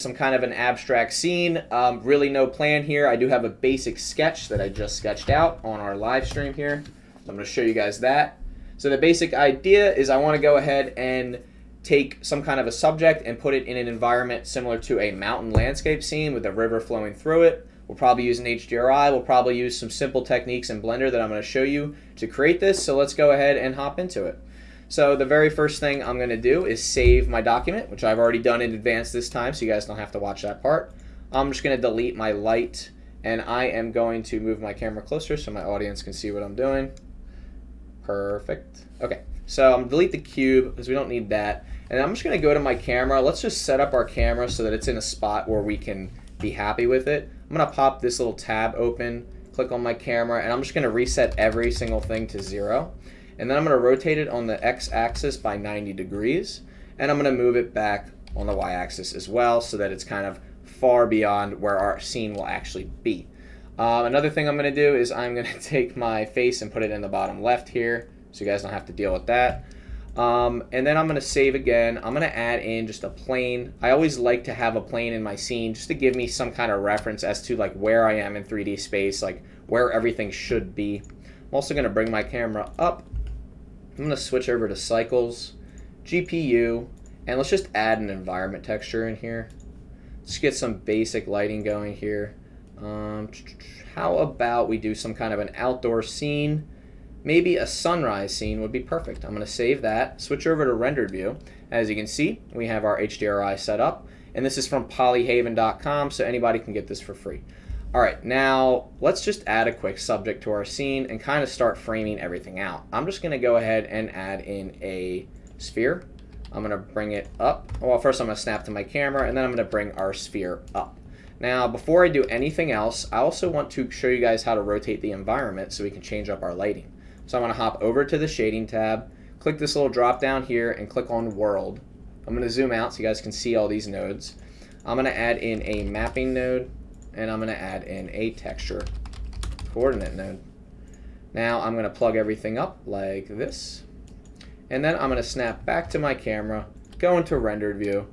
some kind of an abstract scene. Really no plan here. I do have a basic sketch that I just sketched out on our live stream here. So I'm going to show you guys that. So the basic idea is I want to go ahead and take some kind of a subject and put it in an environment similar to a mountain landscape scene with a river flowing through it. We'll probably use an HDRI. We'll probably use some simple techniques in Blender that I'm going to show you to create this. So let's go ahead and hop into it. So the very first thing I'm going to do is save my document, which I've already done in advance this time, so you guys don't have to watch that part. I'm just going to delete my light, and I am going to move my camera closer so my audience can see what I'm doing. Perfect. Okay, so I'm going to delete the cube because we don't need that. And I'm just going to go to my camera. Let's just set up our camera so that it's in a spot where we can be happy with it. I'm going to pop this little tab open, click on my camera, and I'm just going to reset every single thing to 0. And then I'm going to rotate it on the x-axis by 90 degrees. And I'm going to move it back on the y-axis as well so that it's kind of far beyond where our scene will actually be. Another thing I'm going to do is I'm going to take my face and put it in the bottom left here so you guys don't have to deal with that. And then I'm going to save again. I'm going to add in just a plane. I always like to have a plane in my scene just to give me some kind of reference as to like where I am in 3D space, like where everything should be. I'm also going to bring my camera up. I'm going to switch over to cycles, GPU, and let's just add an environment texture in here. Let's get some basic lighting going here. How about we do some kind of an outdoor scene? Maybe a sunrise scene would be perfect. I'm going to save that, switch over to rendered view. As you can see, we have our HDRI set up, and this is from polyhaven.com, so anybody can get this for free. All right, now let's just add a quick subject to our scene and kind of start framing everything out. I'm just going to go ahead and add in a sphere. I'm going to bring it up. Well, first I'm going to snap to my camera, and then I'm going to bring our sphere up. Now, before I do anything else, I also want to show you guys how to rotate the environment so we can change up our lighting. So I'm going to hop over to the shading tab, click this little drop down here, and click on world. I'm going to zoom out so you guys can see all these nodes. I'm going to add in a mapping node, and I'm going to add in a texture coordinate node. Now I'm going to plug everything up like this, and then I'm going to snap back to my camera, go into rendered view,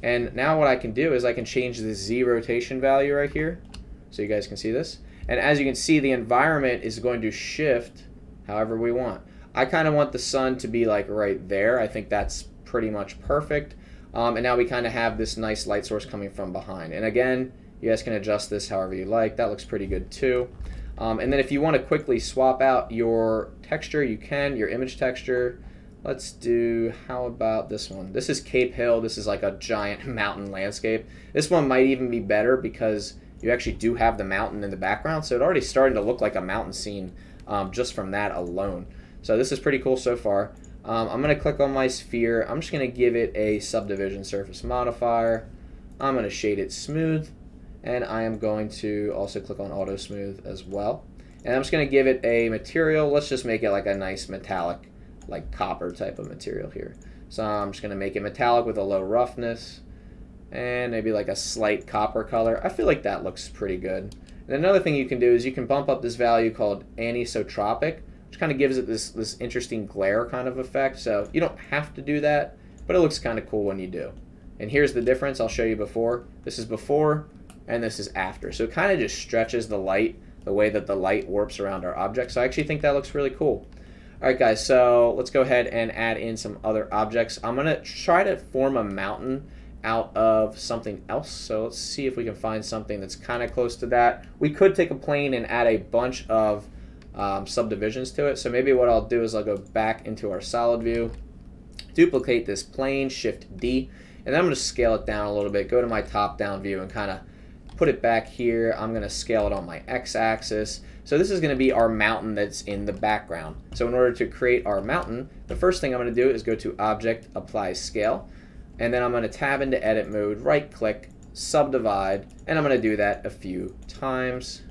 and now what I can do is I can change the Z rotation value right here so you guys can see this. And as you can see, the environment is going to shift however we want. I kind of want the sun to be like right there. I think that's pretty much perfect. And now we kind of have this nice light source coming from behind. And again, you guys can adjust this however you like. That looks pretty good too. And then if you want to quickly swap out your texture, you can, your image texture. Let's do, how about this one? This is Cape Hill. This is like a giant mountain landscape. This one might even be better because you actually do have the mountain in the background. So it's already starting to look like a mountain scene just from that alone. So this is pretty cool so far. I'm going to click on my sphere. I'm just going to give it a subdivision surface modifier. I'm going to shade it smooth. And I am going to also click on auto smooth as well. And I'm just going to give it a material. Let's just make it like a nice metallic, like copper type of material here. So I'm just going to make it metallic with a low roughness and maybe like a slight copper color. I feel like that looks pretty good. And another thing you can do is you can bump up this value called anisotropic, which kind of gives it this interesting glare kind of effect. So you don't have to do that, but it looks kind of cool when you do. And here's the difference. I'll show you before. This is before, and this is after. So it kind of just stretches the light, the way that the light warps around our object. So I actually think that looks really cool. All right, guys, so let's go ahead and add in some other objects. I'm going to try to form a mountain out of something else. So let's see if we can find something that's kind of close to that. We could take a plane and add a bunch of subdivisions to it. So maybe what I'll do is I'll go back into our solid view, duplicate this plane, Shift D, and then I'm going to scale it down a little bit, go to my top-down view and kind of put it back here. I'm going to scale it on my x-axis. So this is going to be our mountain that's in the background. So in order to create our mountain, the first thing I'm going to do is go to Object, Apply Scale, and then I'm going to tab into Edit Mode, right-click, Subdivide, and I'm going to do that a few times.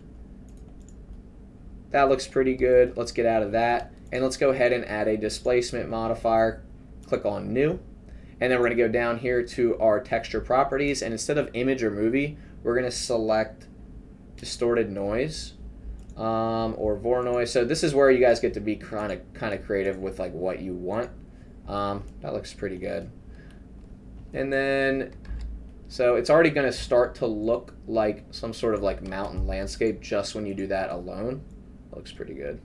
That looks pretty good. Let's get out of that, and let's go ahead and add a displacement modifier. Click on New, and then we're going to go down here to our texture properties, and instead of image or movie, we're going to select distorted noise or Voronoi. So this is where you guys get to be kind of creative with like what you want. That looks pretty good. And then So it's already going to start to look like some sort of like mountain landscape just when you do that alone. Looks pretty good.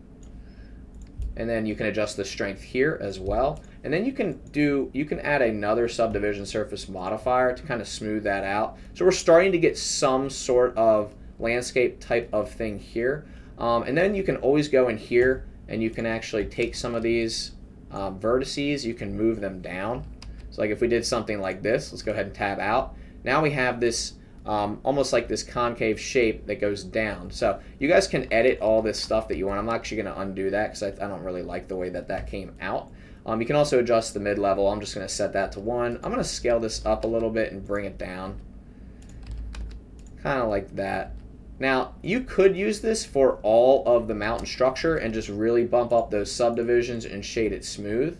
And then you can adjust the strength here as well. And then you can add another subdivision surface modifier to kind of smooth that out. So we're starting to get some sort of landscape type of thing here. And then you can always go in here and you can actually take some of these vertices, you can move them down. So like if we did something like this, let's go ahead and tab out. Now we have this almost like this concave shape that goes down. So you guys can edit all this stuff that you want. I'm actually going to undo that because I don't really like the way that came out. You can also adjust the mid-level. I'm just going to set that to 1. I'm going to scale this up a little bit and bring it down. Kind of like that. Now, you could use this for all of the mountain structure and just really bump up those subdivisions and shade it smooth.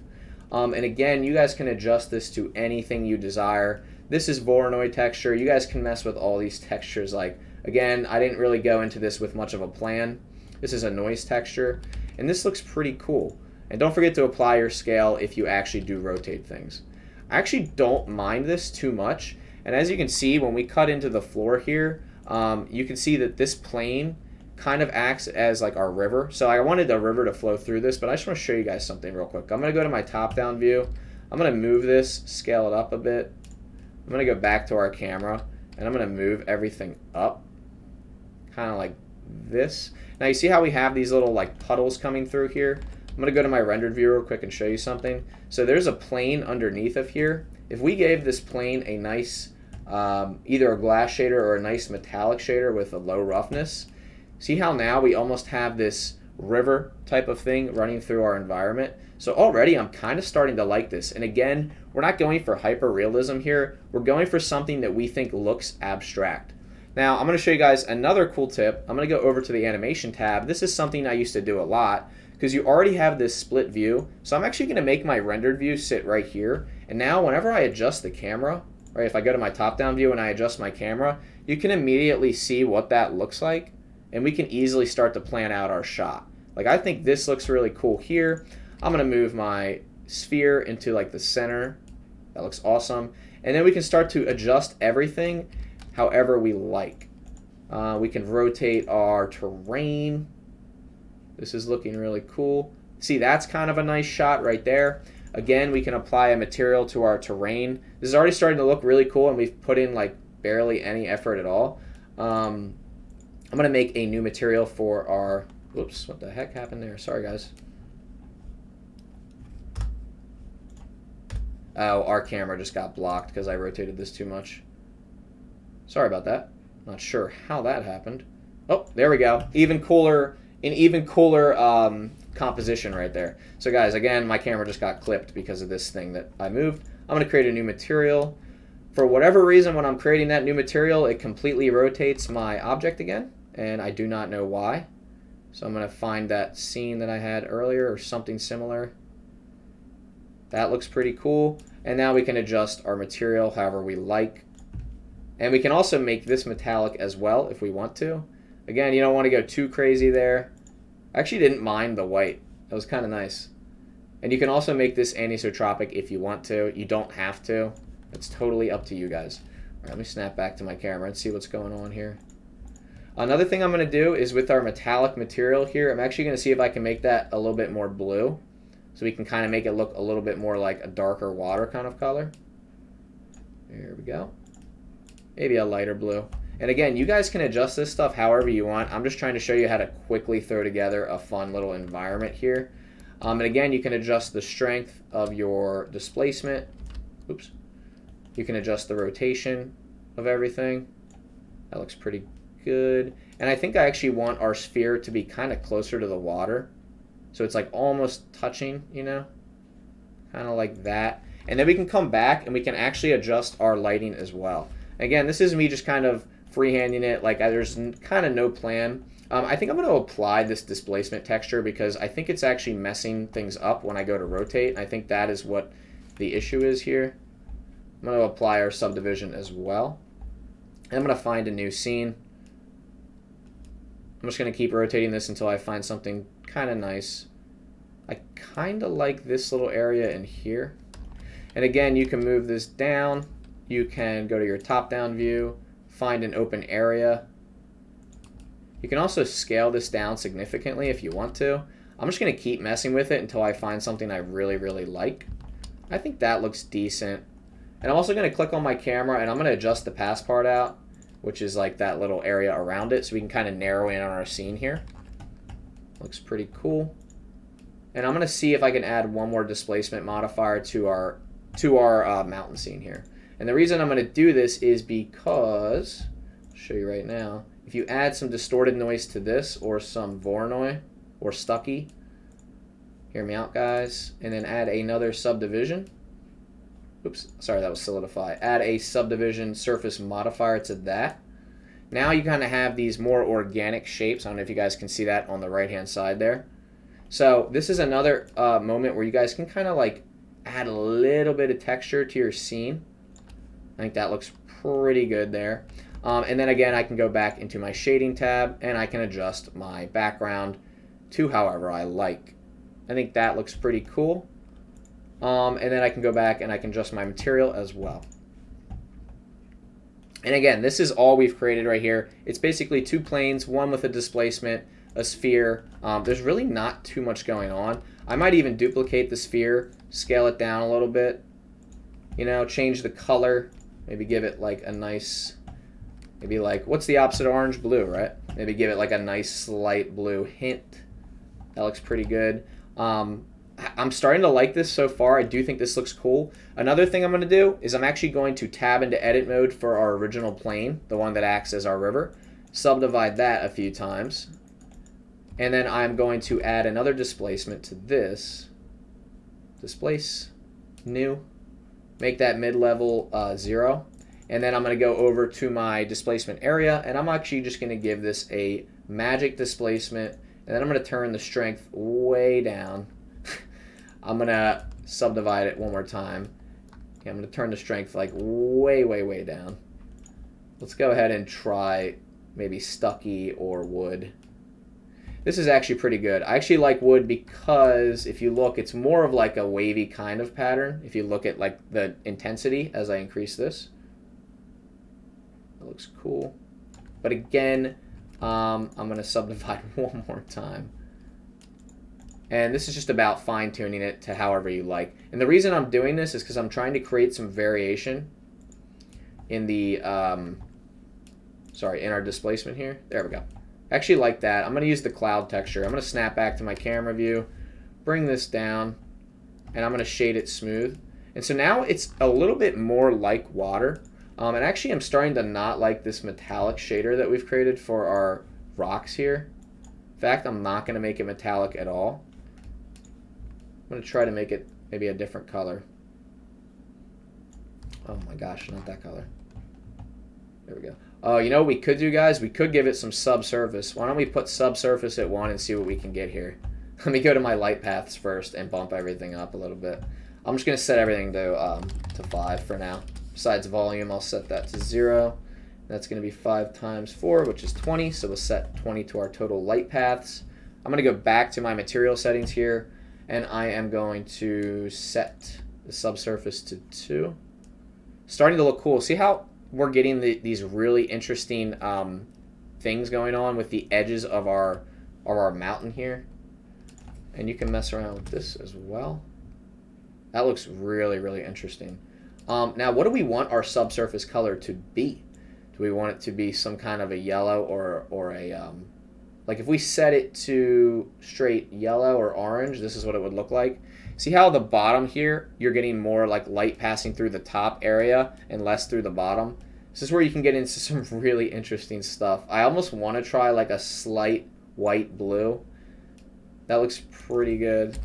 And again, you guys can adjust this to anything you desire. This is Voronoi texture. You guys can mess with all these textures. Like, again, I didn't really go into this with much of a plan. This is a noise texture, and this looks pretty cool. And don't forget to apply your scale if you actually do rotate things. I actually don't mind this too much. And as you can see, when we cut into the floor here, you can see that this plane kind of acts as like our river. So I wanted the river to flow through this, but I just want to show you guys something real quick. I'm going to go to my top-down view. I'm going to move this, scale it up a bit. I'm going to go back to our camera, and I'm going to move everything up, kind of like this. Now you see how we have these little like puddles coming through here? I'm going to go to my rendered view real quick and show you something. So there's a plane underneath of here. If we gave this plane a nice, either a glass shader or a nice metallic shader with a low roughness, see how now we almost have this river type of thing running through our environment? So already I'm kind of starting to like this. And again, we're not going for hyper realism here. We're going for something that we think looks abstract. Now I'm going to show you guys another cool tip. I'm going to go over to the animation tab. This is something I used to do a lot because you already have this split view. So I'm actually going to make my rendered view sit right here. And now whenever I adjust the camera, right, if I go to my top-down view and I adjust my camera, you can immediately see what that looks like. And we can easily start to plan out our shot. Like, I think this looks really cool here. I'm going to move my sphere into like the center. That looks awesome. And then we can start to adjust everything however we like. We can rotate our terrain. This is looking really cool. See, that's kind of a nice shot right there. Again, we can apply a material to our terrain. This is already starting to look really cool, and we've put in like barely any effort at all. I'm going to make a new material for our... Whoops, what the heck happened there? Sorry, guys. Oh, our camera just got blocked because I rotated this too much. Sorry about that. Not sure how that happened. Oh, there we go. Even cooler, an even cooler composition right there. So guys, again, my camera just got clipped because of this thing that I moved. I'm going to create a new material. For whatever reason, when I'm creating that new material, it completely rotates my object again, and I do not know why. So I'm going to find that scene that I had earlier or something similar. That looks pretty cool. And now we can adjust our material however we like. And we can also make this metallic as well if we want to. Again, you don't want to go too crazy there. I actually didn't mind the white. That was kind of nice. And you can also make this anisotropic if you want to. You don't have to. It's totally up to you guys. All right, let me snap back to my camera and see what's going on here. Another thing I'm going to do is with our metallic material here, I'm actually going to see if I can make that a little bit more blue. So we can kind of make it look a little bit more like a darker water kind of color. There we go. Maybe a lighter blue. And again, you guys can adjust this stuff however you want. I'm just trying to show you how to quickly throw together a fun little environment here. And again, you can adjust the strength of your displacement. Oops. You can adjust the rotation of everything. That looks pretty good. And I think I actually want our sphere to be kind of closer to the water. So it's like almost touching, you know, kind of like that. And then we can come back and we can actually adjust our lighting as well. Again, this is me just kind of freehanding it. Like there's kind of no plan. I think I'm going to apply this displacement texture because I think it's actually messing things up when I go to rotate. I think that is what the issue is here. I'm going to apply our subdivision as well. And I'm going to find a new scene. I'm just going to keep rotating this until I find something kind of nice. I kind of like this little area in here. And again, you can move this down. you can go to your top-down view, find an open area. You can also scale this down significantly if you want to. I'm just going to keep messing with it until I find something I really, really like. I think that looks decent. And I'm also going to click on my camera and I'm going to adjust the pass part out, which is like that little area around it, so we can kind of narrow in on our scene here. Looks pretty cool. And I'm going to see if I can add one more displacement modifier to our mountain scene here. And the reason I'm going to do this is because, I'll show you right now, if you add some distorted noise to this or some Voronoi or Stucky, hear me out guys, and then add another subdivision. Oops, sorry, that was solidify. Add a subdivision surface modifier to that. Now you kind of have these more organic shapes. I don't know if you guys can see that on the right hand side there. So this is another moment where you guys can kind of like add a little bit of texture to your scene. I think that looks pretty good there. And then again, I can go back into my shading tab and I can adjust my background to however I like. I think that looks pretty cool. And then I can go back and I can adjust my material as well. And again, this is all we've created right here. It's basically two planes, one with a displacement, a sphere. There's really not too much going on. I might even duplicate the sphere, scale it down a little bit, you know, change the color, maybe give it like a nice, maybe like, what's the opposite of orange? Blue, right? Maybe give it like a nice slight blue hint. That looks pretty good. I'm starting to like this so far. I do think this looks cool. Another thing I'm going to do is I'm actually going to tab into edit mode for our original plane, the one that acts as our river, subdivide that a few times, and then I'm going to add another displacement to this. Displace, new, make that mid-level 0, and then I'm going to go over to my displacement area, and I'm actually just going to give this a magic displacement, and then I'm going to turn the strength way down. I'm going to subdivide it one more time. Okay, I'm going to turn the strength like way, way, way down. Let's go ahead and try maybe Stucky or wood. This is actually pretty good. I actually like wood because if you look, it's more of like a wavy kind of pattern. If you look at like the intensity as I increase this. That looks cool. But again, I'm going to subdivide one more time. And this is just about fine-tuning it to however you like. And the reason I'm doing this is because I'm trying to create some variation in the, in our displacement here. There we go. I actually like that. I'm going to use the cloud texture. I'm going to snap back to my camera view, bring this down, and I'm going to shade it smooth. And so now it's a little bit more like water. And actually I'm starting to not like this metallic shader that we've created for our rocks here. In fact, I'm not going to make it metallic at all. I'm going to try to make it maybe a different color. Oh my gosh, not that color. There we go. Oh, you know what we could do, guys? We could give it some subsurface. Why don't we put subsurface at 1 and see what we can get here? Let me go to my light paths first and bump everything up a little bit. I'm just going to set everything to 5 for now. Besides volume, I'll set that to 0. That's going to be 5 times 4, which is 20. So we'll set 20 to our total light paths. I'm going to go back to my material settings here, and I am going to set the subsurface to 2. Starting to look cool. See how we're getting these really interesting things going on with the edges of our mountain here? And you can mess around with this as well. That looks really, really interesting. Now, what do we want our subsurface color to be? Do we want it to be some kind of a yellow or a, like if we set it to straight yellow or orange, this is what it would look like. See how the bottom here, you're getting more like light passing through the top area and less through the bottom. This is where you can get into some really interesting stuff. I almost want to try like a slight white blue. That looks pretty good.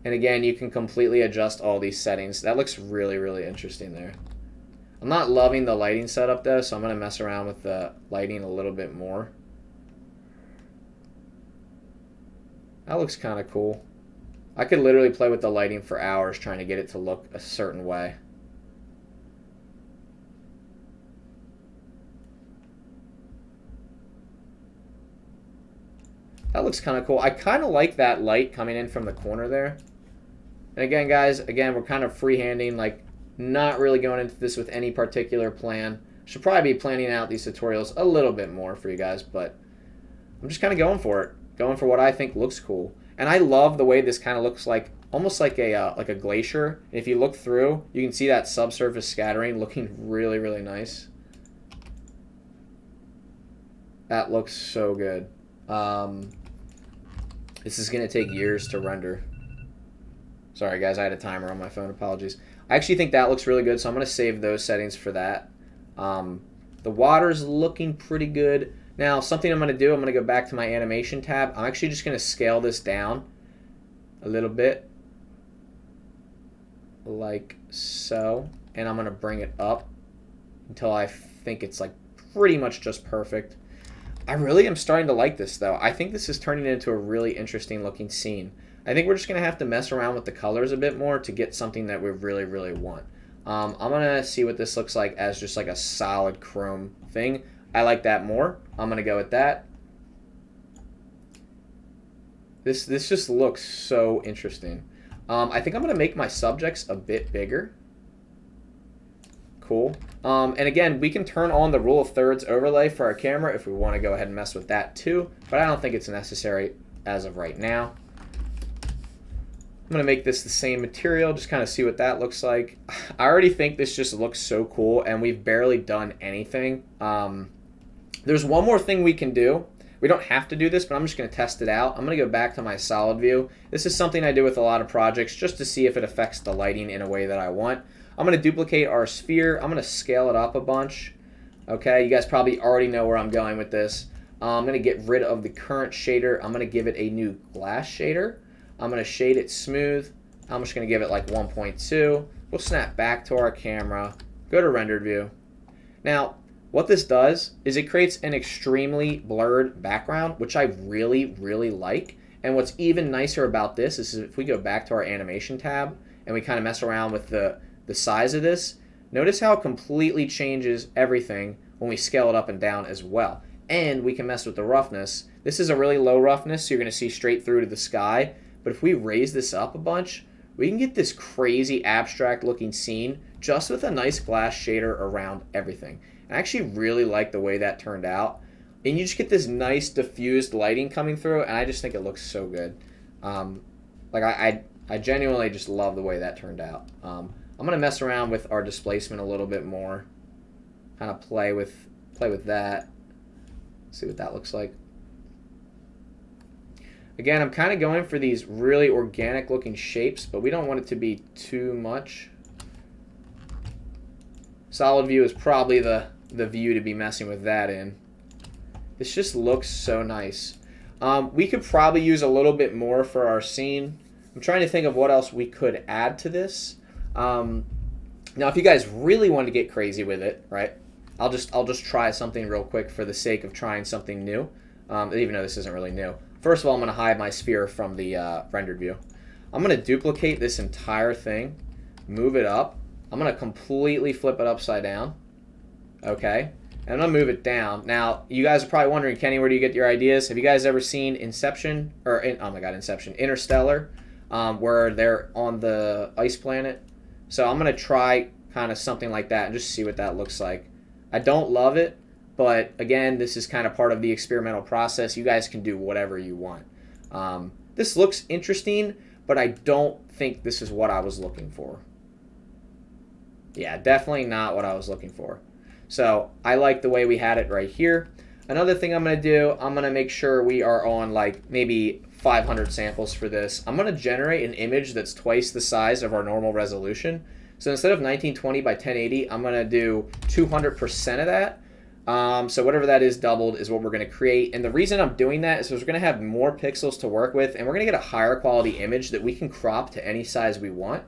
And again, you can completely adjust all these settings. That looks really, really interesting there. I'm not loving the lighting setup though, so I'm going to mess around with the lighting a little bit more. That looks kind of cool. I could literally play with the lighting for hours trying to get it to look a certain way. That looks kind of cool. I kind of like that light coming in from the corner there. And again, guys, we're kind of freehanding. Like, Not really going into this with any particular plan. Should probably be planning out these tutorials a little bit more for you guys, but I'm just kind of going for it. Going for what I think looks cool. And I love the way this kind of looks like, almost like a glacier. And if you look through, you can see that subsurface scattering looking really, really nice. That looks so good. This is going to take years to render. Sorry, guys, I had a timer on my phone. Apologies. I actually think that looks really good, so I'm going to save those settings for that. The water's looking pretty good. Now, something I'm going to do, I'm going to go back to my animation tab. I'm actually just going to scale this down a little bit, like so. And I'm going to bring it up until I think it's like pretty much just perfect. I really am starting to like this, though. I think this is turning into a really interesting looking scene. I think we're just going to have to mess around with the colors a bit more to get something that we really, really want. I'm going to see what this looks like as just like a solid chrome thing. I like that more. I'm going to go with that. This just looks so interesting. I think I'm going to make my subjects a bit bigger. Cool. And again, we can turn on the rule of thirds overlay for our camera if we want to go ahead and mess with that too, but I don't think it's necessary as of right now. I'm going to make this the same material, just kind of see what that looks like. I already think this just looks so cool, and we've barely done anything. There's one more thing we can do. We don't have to do this, but I'm just going to test it out. I'm going to go back to my solid view. This is something I do with a lot of projects just to see if it affects the lighting in a way that I want. I'm going to duplicate our sphere. I'm going to scale it up a bunch. Okay, you guys probably already know where I'm going with this. I'm going to get rid of the current shader. I'm going to give it a new glass shader. I'm going to shade it smooth. I'm just going to give it like 1.2. We'll snap back to our camera. Go to rendered view. Now, what this does is it creates an extremely blurred background, which I really, really like. And what's even nicer about this is if we go back to our animation tab and we kind of mess around with the size of this, notice how it completely changes everything when we scale it up and down as well. And we can mess with the roughness. This is a really low roughness, so you're going to see straight through to the sky. But if we raise this up a bunch, we can get this crazy abstract looking scene just with a nice glass shader around everything. I actually really like the way that turned out. And you just get this nice diffused lighting coming through, and I just think it looks so good. I genuinely just love the way that turned out. I'm going to mess around with our displacement a little bit more. Kind of play with that. See what that looks like. Again, I'm kind of going for these really organic looking shapes, but we don't want it to be too much. Solid view is probably the view to be messing with that in. This just looks so nice. We could probably use a little bit more for our scene. I'm trying to think of what else we could add to this. Now, if you guys really want to get crazy with it, right? I'll just try something real quick for the sake of trying something new, even though this isn't really new. First of all, I'm going to hide my sphere from the rendered view. I'm going to duplicate this entire thing, move it up. I'm going to completely flip it upside down. Okay? And I'm going to move it down. Now, you guys are probably wondering, Kenny, where do you get your ideas? Have you guys ever seen Inception? Oh my god, Inception. Interstellar, where they're on the ice planet. So I'm going to try kind of something like that and just see what that looks like. I don't love it. But again, this is kind of part of the experimental process. You guys can do whatever you want. This looks interesting, but I don't think this is what I was looking for. Yeah, definitely not what I was looking for. So I like the way we had it right here. Another thing I'm going to do, I'm going to make sure we are on like maybe 500 samples for this. I'm going to generate an image that's twice the size of our normal resolution. So instead of 1920 by 1080, I'm going to do 200% of that. So whatever that is doubled is what we're going to create. And the reason I'm doing that is because we're going to have more pixels to work with, and we're going to get a higher quality image that we can crop to any size we want.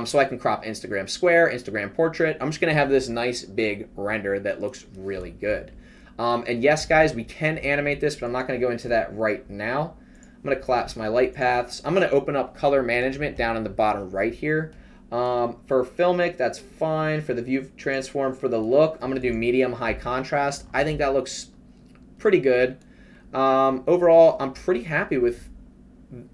So I can crop Instagram square, Instagram portrait. I'm just going to have this nice big render that looks really good. And yes, guys, we can animate this, but I'm not going to go into that right now. I'm going to collapse my light paths. I'm going to open up color management down in the bottom right here. For Filmic, that's fine. For the view transform, for the look, I'm going to do medium high contrast. I think that looks pretty good. Overall, I'm pretty happy with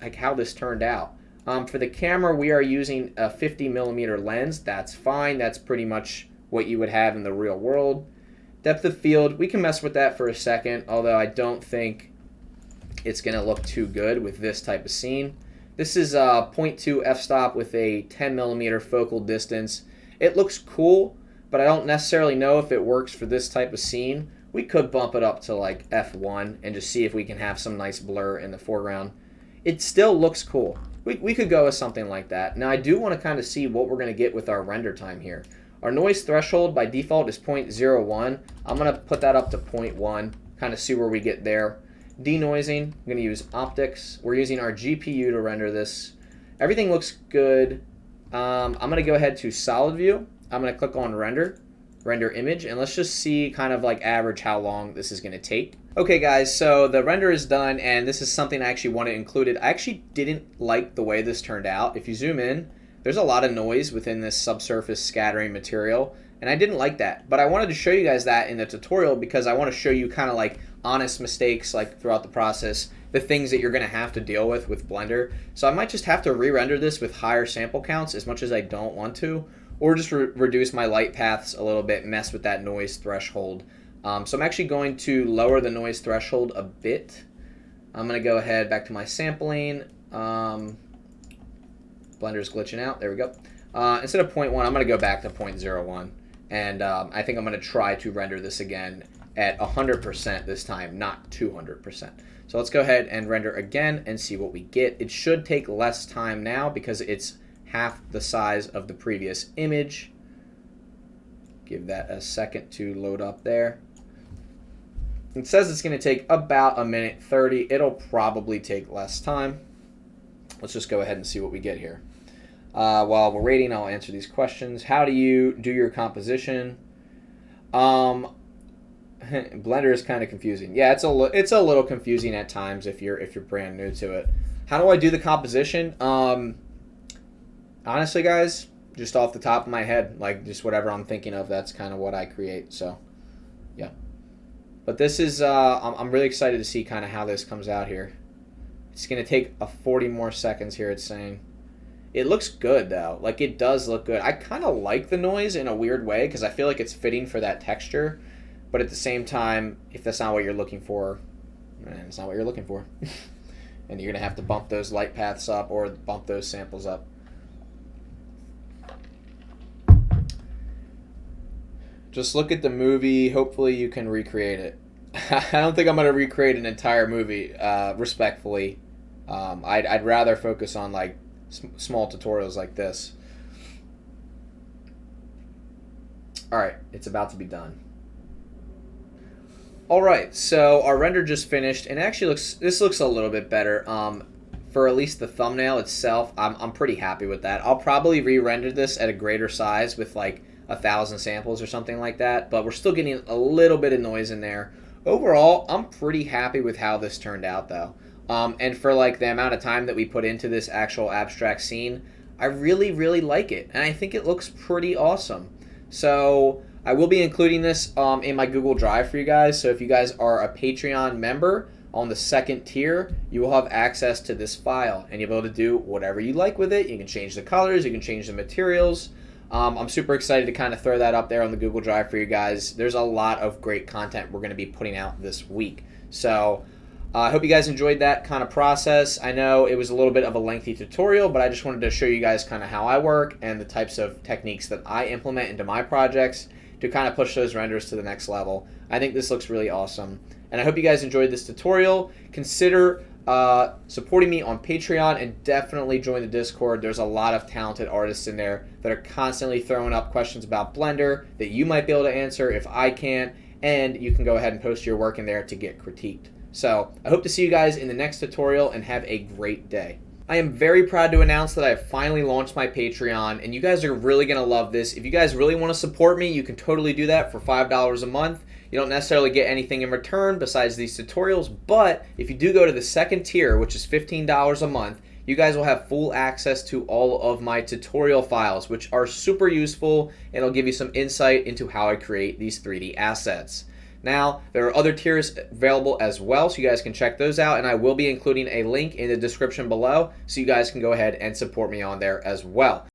like how this turned out. For the camera, we are using a 50 millimeter lens. That's fine. That's pretty much what you would have in the real world. Depth of field, we can mess with that for a second, although I don't think it's going to look too good with this type of scene. This is a 0.2 f-stop with a 10 millimeter focal distance. It looks cool, but I don't necessarily know if it works for this type of scene. We could bump it up to like f1 and just see if we can have some nice blur in the foreground. It still looks cool. We could go with something like that. Now I do want to kind of see what we're going to get with our render time here. Our noise threshold by default is 0.01. I'm going to put that up to 0.1, kind of see where we get there. Denoising, I'm going to use optics. We're using our GPU to render this. Everything looks good. I'm going to go ahead to solid view. I'm going to click on render image, and let's just see kind of like average how long this is going to take. Okay guys, so the render is done, and this is something I actually wanted included. I actually didn't like the way this turned out. If you zoom in, there's a lot of noise within this subsurface scattering material, and I didn't like that. But I wanted to show you guys that in the tutorial because I want to show you kind of like honest mistakes like throughout the process, the things that you're going to have to deal with Blender. So I might just have to re-render this with higher sample counts as much as I don't want to, or just reduce my light paths a little bit, mess with that noise threshold. So I'm actually going to lower the noise threshold a bit. I'm going to go ahead back to my sampling. Blender's glitching out. There we go. Instead of 0.1, I'm going to go back to 0.01. And I think I'm going to try to render this again at 100% this time, not 200%. So let's go ahead and render again and see what we get. It should take less time now because it's half the size of the previous image. Give that a second to load up there. It says it's going to take about 1:30. It'll probably take less time. Let's just go ahead and see what we get here. While we're waiting, I'll answer these questions. How do you do your composition? Blender is kind of confusing. Yeah, it's a little confusing at times if you're brand new to it. How do I do the composition? Honestly, guys, just off the top of my head, like just whatever I'm thinking of, that's kind of what I create. So, yeah. But this is I'm really excited to see kind of how this comes out here. It's gonna take 40 more seconds here. It's saying. It looks good though. Like it does look good. I kind of like the noise in a weird way because I feel like it's fitting for that texture. But at the same time, if that's not what you're looking for, man, it's not what you're looking for. And you're gonna have to bump those light paths up or bump those samples up. Just look at the movie. Hopefully you can recreate it. I don't think I'm gonna recreate an entire movie. Respectfully, I'd rather focus on like small tutorials like this. Alright, it's about to be done. Alright, so our render just finished, and it actually looks a little bit better. For at least the thumbnail itself, I'm pretty happy with that. I'll probably re-render this at a greater size with like 1,000 samples or something like that, but we're still getting a little bit of noise in there. Overall, I'm pretty happy with how this turned out though. And for like the amount of time that we put into this actual abstract scene, I really, really like it. And I think it looks pretty awesome. So I will be including this in my Google Drive for you guys. So if you guys are a Patreon member on the second tier, you will have access to this file. And you'll be able to do whatever you like with it. You can change the colors, you can change the materials. I'm super excited to kind of throw that up there on the Google Drive for you guys. There's a lot of great content we're going to be putting out this week. So I hope you guys enjoyed that kind of process. I know it was a little bit of a lengthy tutorial, but I just wanted to show you guys kind of how I work and the types of techniques that I implement into my projects to kind of push those renders to the next level. I think this looks really awesome. And I hope you guys enjoyed this tutorial. Consider supporting me on Patreon and definitely join the Discord. There's a lot of talented artists in there that are constantly throwing up questions about Blender that you might be able to answer if I can't, and you can go ahead and post your work in there to get critiqued. So I hope to see you guys in the next tutorial and have a great day. I am very proud to announce that I have finally launched my Patreon, and you guys are really going to love this. If you guys really want to support me, you can totally do that for $5 a month. You don't necessarily get anything in return besides these tutorials, but if you do go to the second tier, which is $15 a month, you guys will have full access to all of my tutorial files, which are super useful, and it'll give you some insight into how I create these 3D assets. Now, there are other tiers available as well, so you guys can check those out, and I will be including a link in the description below so you guys can go ahead and support me on there as well.